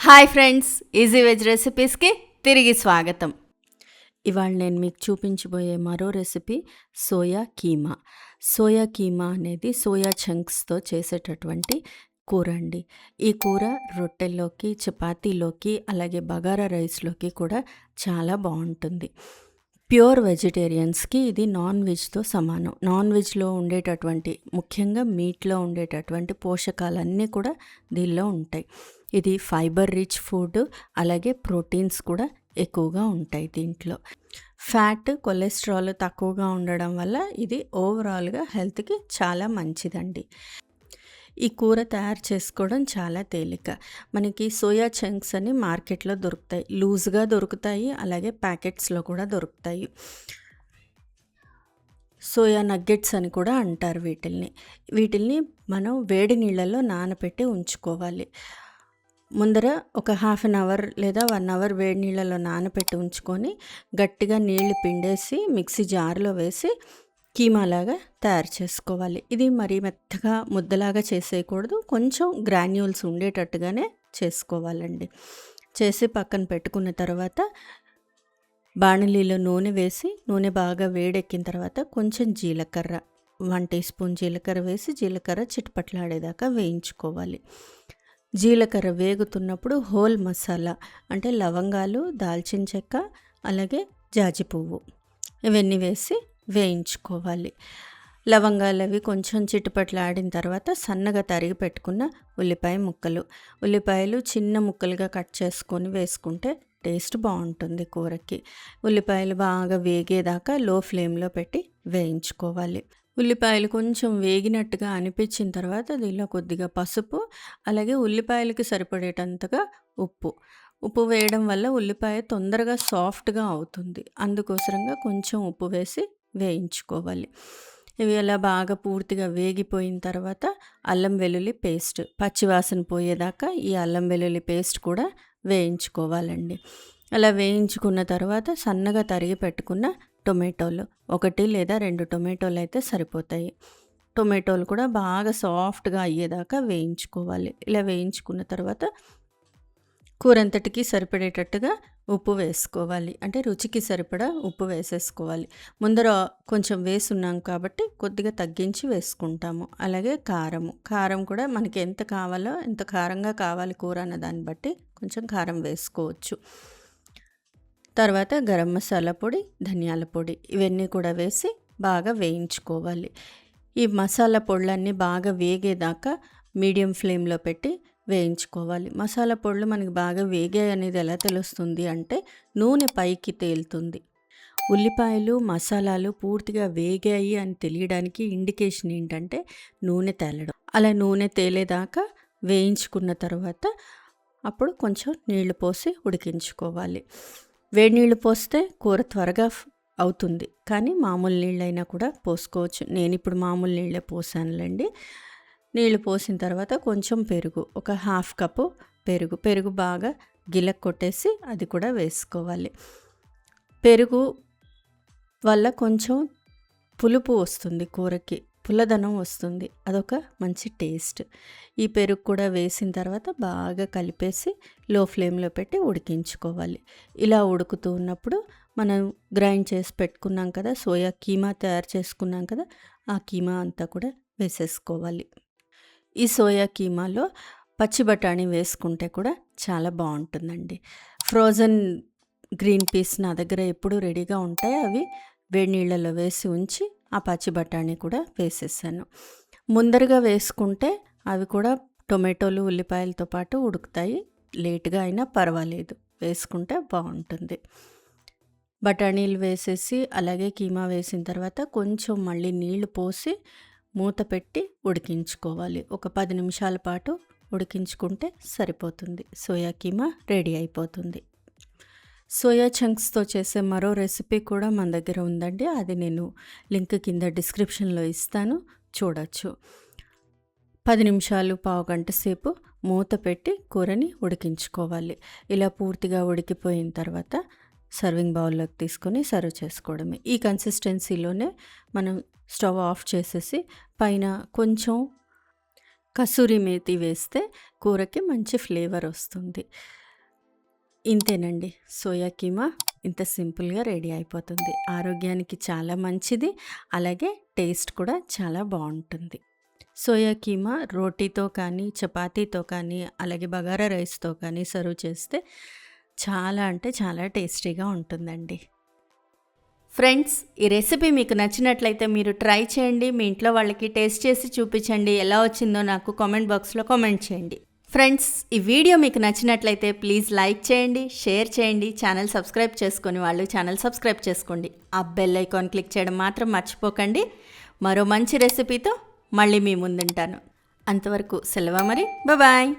Hi friends, easy veg రెసిపీస్కి తిరిగి స్వాగతం. ఇవాళ నేను మీకు చూపించబోయే మరో recipe soya keema. Soya keema అనేది సోయా చంక్స్తో చేసేటటువంటి కూర అండి. ఈ కూర రొట్టెల్లోకి, చపాతీలోకి, అలాగే బగారా రైస్లోకి కూడా చాలా బాగుంటుంది. ప్యూర్ వెజిటేరియన్స్కి ఇది నాన్ వెజ్తో సమానం. నాన్ వెజ్లో ఉండేటటువంటి, ముఖ్యంగా మీట్లో ఉండేటటువంటి పోషకాలన్నీ కూడా దీనిలో ఉంటాయి. ఇది ఫైబర్ రిచ్ ఫుడ్, అలాగే ప్రోటీన్స్ కూడా ఎక్కువగా ఉంటాయి దీంట్లో. ఫ్యాట్, కొలెస్ట్రాల్ తక్కువగా ఉండడం వల్ల ఇది ఓవరాల్గా హెల్త్కి చాలా మంచిదండి. ఈ కూర తయారు చేసుకోవడం చాలా తేలిక. మనకి సోయా చంక్స్ అని మార్కెట్లో దొరుకుతాయి, లూజ్గా దొరుకుతాయి, అలాగే ప్యాకెట్స్లో కూడా దొరుకుతాయి. సోయా నగ్గెట్స్ అని కూడా అంటారు వీటిల్ని మనం వేడి నీళ్ళలో నానబెట్టి ఉంచుకోవాలి. ముందర ఒక హాఫ్ అన్ అవర్ లేదా 1 అవర్ వేడి నీళ్ళలో నానబెట్టి ఉంచుకొని గట్టిగా నీళ్లు పిండేసి మిక్సీ జార్లో వేసి కీమాలాగా తయారు చేసుకోవాలి. ఇది మరీ మెత్తగా ముద్దలాగా చేసేయకూడదు, కొంచెం గ్రాన్యూల్స్ ఉండేటట్టుగానే చేసుకోవాలండి. చేసి పక్కన పెట్టుకున్న తర్వాత బాణలీలో నూనె వేసి, నూనె బాగా వేడెక్కిన తర్వాత కొంచెం జీలకర్ర, 1 టీ స్పూన్ జీలకర్ర వేసి, జీలకర్ర చిటపట్లాడేదాకా వేయించుకోవాలి. జీలకర్ర వేగుతున్నప్పుడు హోల్ మసాలా అంటే లవంగాలు, దాల్చిన చెక్క, అలాగే జాజి పువ్వు ఇవన్నీ వేసి వేయించుకోవాలి. లవంగాలు అవి కొంచెం చిటపట్లాడిన తర్వాత సన్నగా తరిగి పెట్టుకున్న ఉల్లిపాయలు చిన్న ముక్కలుగా కట్ చేసుకొని వేసుకుంటే టేస్ట్ బాగుంటుంది కూరకి. ఉల్లిపాయలు బాగా వేగేదాకా లో ఫ్లేమ్లో పెట్టి వేయించుకోవాలి. ఉల్లిపాయలు కొంచెం వేగినట్టుగా అనిపించిన తర్వాత దీనిలో కొద్దిగా పసుపు, అలాగే ఉల్లిపాయలకి సరిపడేటంతగా ఉప్పు వేయడం వల్ల ఉల్లిపాయ తొందరగా సాఫ్ట్గా అవుతుంది. అందుకోసరంగా కొంచెం ఉప్పు వేసి వేయించుకోవాలి. ఇవి అలా బాగా పూర్తిగా వేగిపోయిన తర్వాత అల్లం వెల్లుల్లి పేస్ట్, పచ్చివాసన పోయేదాకా ఈ అల్లం వెల్లుల్లి పేస్ట్ కూడా వేయించుకోవాలండి. అలా వేయించుకున్న తర్వాత సన్నగా తరిగి పెట్టుకున్న టొమాటోలు, 1 లేదా 2 టొమాటోలు అయితే సరిపోతాయి. టొమాటోలు కూడా బాగా సాఫ్ట్గా అయ్యేదాకా వేయించుకోవాలి. ఇలా వేయించుకున్న తర్వాత కూరంతటికి సరిపడేటట్టుగా ఉప్పు వేసుకోవాలి. అంటే రుచికి సరిపడా ఉప్పు వేసేసుకోవాలి. ముందర కొంచెం వేసున్నాం కాబట్టి కొద్దిగా తగ్గించి వేసుకుంటాము. అలాగే కారం కూడా మనకి ఎంత కావాలో, ఎంత కారంగా కావాలి కూర అన్న దాన్ని బట్టి కొంచెం కారం వేసుకోవచ్చు. తర్వాత గరం మసాలా పొడి, ధనియాల పొడి ఇవన్నీ కూడా వేసి బాగా వేయించుకోవాలి. ఈ మసాలా పొడులన్నీ బాగా వేగేదాకా మీడియం ఫ్లేమ్లో పెట్టి వేయించుకోవాలి. మసాలా పొడులు మనకి బాగా వేగాయి అనేది ఎలా తెలుస్తుంది అంటే నూనె పైకి తేలుతుంది. ఉల్లిపాయలు, మసాలాలు పూర్తిగా వేగాయి అని తెలియడానికి ఇండికేషన్ ఏంటంటే నూనె తేలడం. అలా నూనె తేలేదాకా వేయించుకున్న తర్వాత అప్పుడు కొంచెం నీళ్లు పోసి ఉడికించుకోవాలి. వేడి నీళ్ళు పోస్తే కూర త్వరగా అవుతుంది, కానీ మామూలు నీళ్ళైనా కూడా పోసుకోవచ్చు. నేను ఇప్పుడు మామూలు నీళ్ళే పోసానులేండి. నీళ్ళు పోసిన తర్వాత కొంచెం పెరుగు, ఒక హాఫ్ కప్పు పెరుగు బాగా గిలక్ కొట్టేసి అది కూడా వేసుకోవాలి. పెరుగు వల్ల కొంచెం పులుపు వస్తుంది, కూరకి పుల్లదనం వస్తుంది, అదొక మంచి టేస్ట్. ఈ పెరుగు కూడా వేసిన తర్వాత బాగా కలిపేసి లో ఫ్లేమ్లో పెట్టి ఉడికించుకోవాలి. ఇలా ఉడుకుతూ ఉన్నప్పుడు మనం గ్రైండ్ చేసి పెట్టుకున్నాం కదా, సోయా కీమా తయారు చేసుకున్నాం కదా, ఆ కీమా అంతా కూడా వేసేసుకోవాలి. ఈ సోయా కీమాలో పచ్చి బఠానీ వేసుకుంటే కూడా చాలా బాగుంటుందండి. ఫ్రోజన్ గ్రీన్ పీస్ నా దగ్గర ఎప్పుడూ రెడీగా ఉంటాయి. అవి వేడి నీళ్ళలో వేసి ఉంచి ఆ పచ్చి బఠానీ కూడా వేసేసాను. ముందరగా వేసుకుంటే అవి కూడా టొమాటోలు, ఉల్లిపాయలతో పాటు ఉడుకుతాయి. లేట్గా అయినా పర్వాలేదు, వేసుకుంటే బాగుంటుంది. బఠానీలు వేసేసి అలాగే కీమా వేసిన తర్వాత కొంచెం మళ్ళీ నీళ్లు పోసి మూత పెట్టి ఉడికించుకోవాలి. ఒక 10 నిమిషాల పాటు ఉడికించుకుంటే సరిపోతుంది. సోయా కీమా రెడీ అయిపోతుంది. సోయా చంక్స్తో చేసే మరో రెసిపీ కూడా మన దగ్గర ఉందండి. అది నేను లింక్ కింద డిస్క్రిప్షన్లో ఇస్తాను, చూడొచ్చు. 10 నిమిషాలు, పావు గంట సేపు మూత పెట్టి కూరని ఉడికించుకోవాలి. ఇలా పూర్తిగా ఉడికిపోయిన తర్వాత సర్వింగ్ బౌల్లోకి తీసుకొని సర్వ్ చేసుకోవడమే. ఈ కన్సిస్టెన్సీలోనే మనం స్టవ్ ఆఫ్ చేసేసి పైన కొంచెం కసూరి మేతి వేస్తే కూరకి మంచి ఫ్లేవర్ వస్తుంది. ఇంతేనండి. సోయా కీమా ఇంత సింపుల్‌గా రెడీ అయిపోతుంది. ఆరోగ్యానికి చాలా మంచిది. అలాగే టేస్ట్ కూడా చాలా బావుంటుంది. సోయా కీమా రోటీతో కానీ, చపాతీతో కానీ, అలాగే బగారా రైస్‌తో కానీ సర్వ్ చేస్తే చాలా అంటే చాలా టేస్టీగా ఉంటుందండి. ఫ్రెండ్స్, ఈ రెసిపీ మీకు నచ్చినట్లయితే మీరు ట్రై చేయండి. మీ ఇంట్లో వాళ్ళకి టేస్ట్ చేసి చూపించండి. ఎలా వచ్చిందో నాకు కామెంట్ బాక్స్‌లో కామెంట్ చేయండి. ఫ్రెండ్స్, ఈ వీడియో మీకు నచ్చినట్లయితే ప్లీజ్ లైక్ చేయండి, షేర్ చేయండి. ఛానల్ సబ్స్క్రైబ్ చేసుకొని వాళ్ళు ఛానల్ సబ్స్క్రైబ్ చేసుకోండి. ఆ బెల్ ఐకాన్ క్లిక్ చేయడం మాత్రం మర్చిపోకండి. మరో మంచి రెసిపీతో మళ్ళీ మీ ముందుంటాను. అంతవరకు సెలవు మరి. బాయ్.